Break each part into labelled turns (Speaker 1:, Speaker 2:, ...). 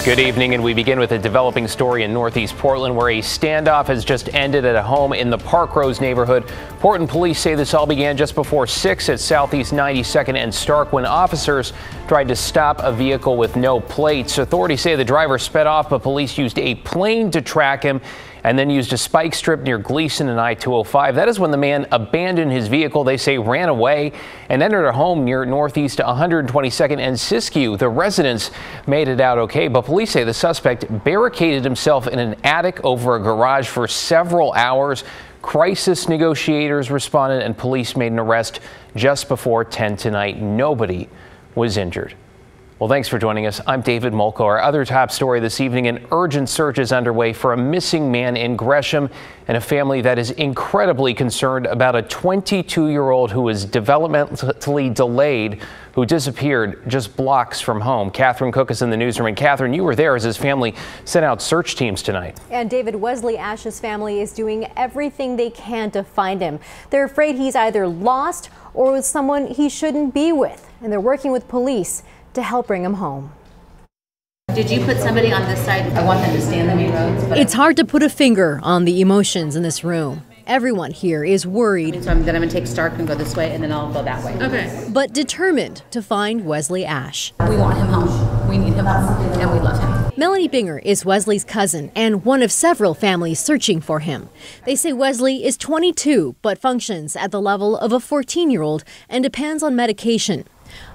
Speaker 1: Good evening, and we begin with a developing story in Northeast Portland where a standoff has just ended at a home in the Park Rose neighborhood. Portland police say this all began just before 6 at Southeast 92nd and Stark when officers tried to stop a vehicle with no plates. Authorities say the driver sped off, but police used a plane to track him and then used a spike strip near Gleason and I-205. That is when the man abandoned his vehicle, they say ran away, and entered a home near Northeast 122nd and Siskiyou. The residents made it out okay, but police say the suspect barricaded himself in an attic over a garage for several hours. Crisis negotiators responded and police made an arrest just before 10 tonight. Nobody was injured. Well, thanks for joining us. I'm David Molko. Our other top story this evening, an urgent search is underway for a missing man in Gresham and a family that is incredibly concerned about a 22-year-old who is developmentally delayed who disappeared just blocks from home. Catherine Cook is in the newsroom. And Catherine, you were there as his family sent out search teams tonight.
Speaker 2: And David, Wesley Ash's family is doing everything they can to find him. They're afraid he's either lost or with someone he shouldn't be with. And they're working with police to help bring him home.
Speaker 3: Did you put somebody on this side? I want them to stay on the main roads.
Speaker 2: It's hard to put a finger on the emotions in this room. Everyone here is worried.
Speaker 3: So I'm going to take Stark and go this way, and then I'll go that way.
Speaker 2: Okay. But determined to find Wesley Ash.
Speaker 3: We want him home. We need him home, and we love him.
Speaker 2: Melanie Binger is Wesley's cousin and one of several families searching for him. They say Wesley is 22, but functions at the level of a 14-year-old and depends on medication.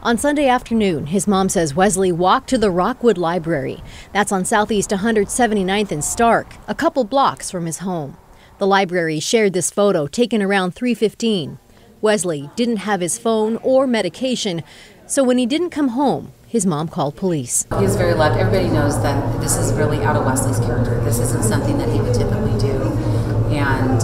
Speaker 2: On Sunday afternoon, his mom says Wesley walked to the Rockwood Library. That's on Southeast 179th and Stark, a couple blocks from his home. The library shared this photo taken around 3:15. Wesley didn't have his phone or medication, so when he didn't come home, his mom called police.
Speaker 3: He was very loved. Everybody knows that this is really out of Wesley's character. This isn't something that he would typically do. And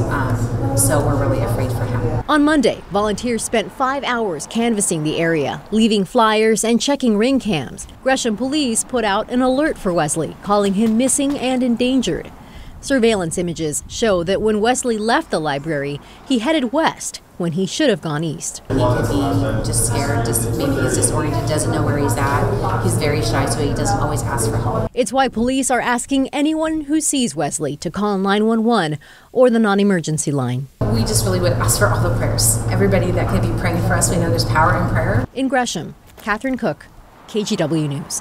Speaker 3: so we're really afraid for him.
Speaker 2: On Monday, volunteers spent 5 hours canvassing the area, leaving flyers and checking ring cams. Gresham police put out an alert for Wesley, calling him missing and endangered. Surveillance images show that when Wesley left the library, he headed west when he should have gone east.
Speaker 3: He could be just scared, maybe he's disoriented, doesn't know where he's at. He's very shy, so he doesn't always ask for help.
Speaker 2: It's why police are asking anyone who sees Wesley to call 911 or the non-emergency line.
Speaker 3: We just really would ask for all the prayers. Everybody that could be praying for us, we know there's power in prayer.
Speaker 2: In Gresham, Catherine Cook, KGW News.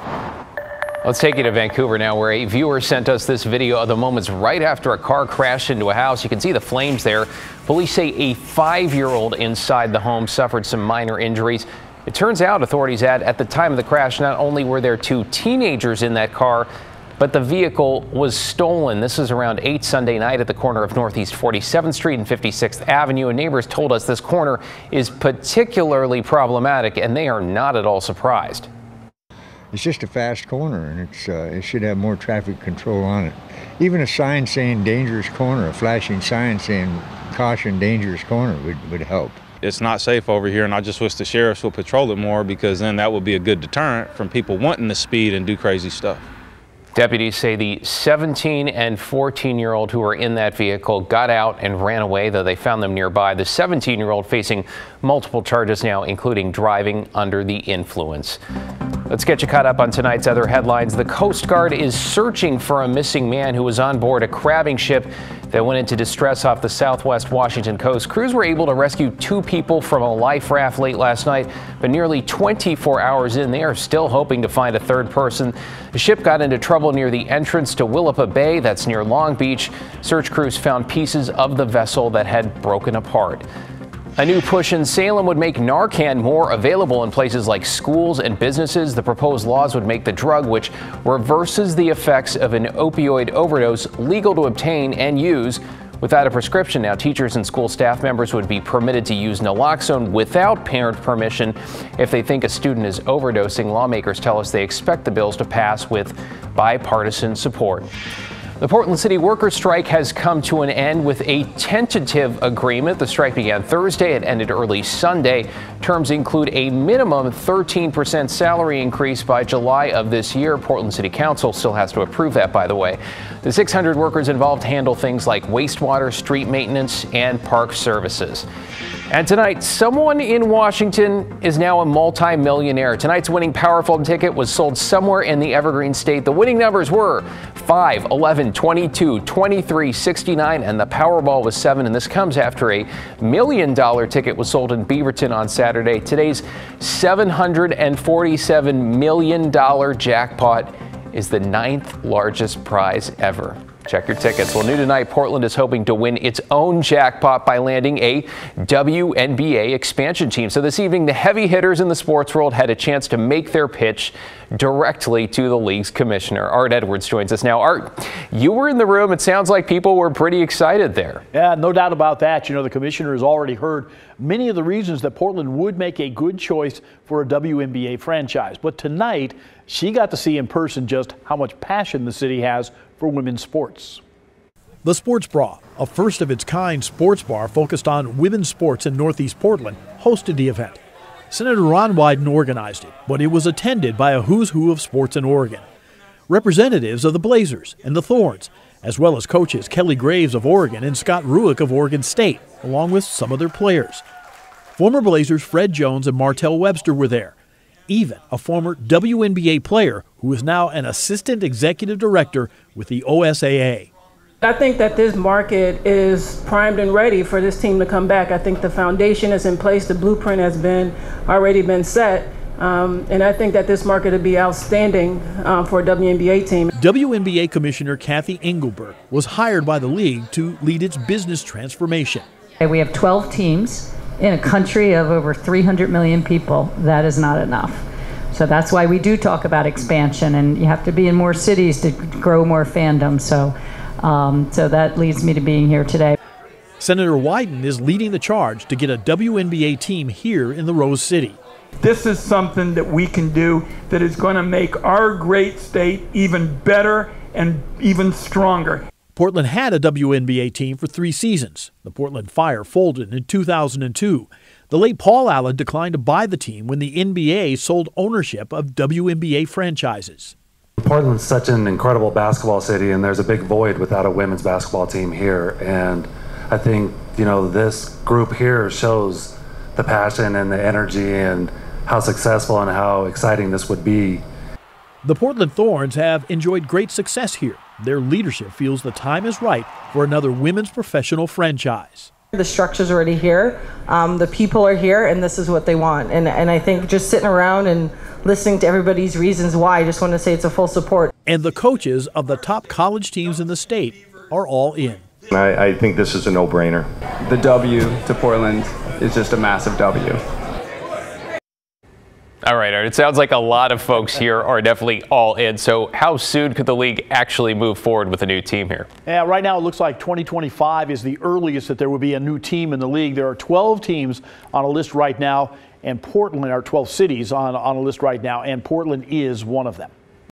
Speaker 1: Let's take you to Vancouver now, where a viewer sent us this video of the moments right after a car crashed into a house. You can see the flames there. Police say a 5-year-old inside the home suffered some minor injuries. It turns out, authorities add, at the time of the crash, not only were there 2 teenagers in that car, but the vehicle was stolen. This is around 8 Sunday night at the corner of Northeast 47th Street and 56th Avenue. And neighbors told us this corner is particularly problematic, and they are not at all surprised.
Speaker 4: It's just a fast corner, and it should have more traffic control on it. Even a sign saying dangerous corner, a flashing sign saying caution, dangerous corner would help.
Speaker 5: It's not safe over here, and I just wish the sheriffs would patrol it more, because then that would be a good deterrent from people wanting to speed and do crazy stuff.
Speaker 1: Deputies say the 17 and 14-year-old who were in that vehicle got out and ran away, though they found them nearby. The 17-year-old facing multiple charges now, including driving under the influence. Let's get you caught up on tonight's other headlines. The Coast Guard is searching for a missing man who was on board a crabbing ship that went into distress off the southwest Washington coast. Crews were able to rescue 2 people from a life raft late last night, but nearly 24 hours in, they are still hoping to find a third person. The ship got into trouble near the entrance to Willapa Bay, that's near Long Beach. Search crews found pieces of the vessel that had broken apart. A new push in Salem would make Narcan more available in places like schools and businesses. The proposed laws would make the drug, which reverses the effects of an opioid overdose, legal to obtain and use without a prescription. Now, teachers and school staff members would be permitted to use naloxone without parent permission if they think a student is overdosing. Lawmakers tell us they expect the bills to pass with bipartisan support. The Portland City workers' strike has come to an end with a tentative agreement. The strike began Thursday. It ended early Sunday. Terms include a minimum 13% salary increase by July of this year. Portland City Council still has to approve that, by the way. The 600 workers involved handle things like wastewater, street maintenance, and park services. And tonight, someone in Washington is now a multi-millionaire. Tonight's winning Powerball ticket was sold somewhere in the Evergreen State. The winning numbers were 5, 11, 22, 23, 69, and the Powerball was 7. And this comes after a $1 million ticket was sold in Beaverton on Saturday. Today's $747 million jackpot is the 9th largest prize ever. Check your tickets. Well, new tonight, Portland is hoping to win its own jackpot by landing a WNBA expansion team. So this evening, the heavy hitters in the sports world had a chance to make their pitch directly to the league's commissioner. Art Edwards joins us now. Art, you were in the room. It sounds like people were pretty excited there.
Speaker 6: Yeah, no doubt about that. You know, the commissioner has already heard many of the reasons that Portland would make a good choice for a WNBA franchise. But tonight, she got to see in person just how much passion the city has for women's sports. The Sports Bra, a first-of-its-kind sports bar focused on women's sports in Northeast Portland, hosted the event. Senator Ron Wyden organized it, but it was attended by a who's who of sports in Oregon. Representatives of the Blazers and the Thorns, as well as coaches Kelly Graves of Oregon and Scott Ruick of Oregon State, along with some of their players. Former Blazers Fred Jones and Martell Webster were there. Even a former WNBA player who is now an assistant executive director with the OSAA.
Speaker 7: I think that this market is primed and ready for this team to come back. I think the foundation is in place. The blueprint has already been set. And I think that this market would be outstanding for a WNBA team.
Speaker 6: WNBA Commissioner Kathy Engelberg was hired by the league to lead its business transformation.
Speaker 8: We have 12 teams. In a country of over 300 million people, that is not enough. So that's why we do talk about expansion, and you have to be in more cities to grow more fandom. So that leads me to being here today.
Speaker 6: Senator Wyden is leading the charge to get a WNBA team here in the Rose City.
Speaker 9: This is something that we can do that is going to make our great state even better and even stronger.
Speaker 6: Portland had a WNBA team for 3 seasons. The Portland Fire folded in 2002. The late Paul Allen declined to buy the team when the NBA sold ownership of WNBA franchises.
Speaker 10: Portland's such an incredible basketball city, and there's a big void without a women's basketball team here. And I think, you know, this group here shows the passion and the energy and how successful and how exciting this would be.
Speaker 6: The Portland Thorns have enjoyed great success here. Their leadership feels the time is right for another women's professional franchise.
Speaker 11: The structure's already here, the people are here, and this is what they want. And I think just sitting around and listening to everybody's reasons why, I just want to say it's a full support.
Speaker 6: And the coaches of the top college teams in the state are all in.
Speaker 12: I think this is a no-brainer.
Speaker 13: The W to Portland is just a massive W.
Speaker 1: All right, Art, it sounds like a lot of folks here are definitely all in. So how soon could the league actually move forward with a new team here?
Speaker 6: Yeah, right now it looks like 2025 is the earliest that there would be a new team in the league. There are 12 teams on a list right now, and Portland are 12 cities on a list right now, and Portland is one of them.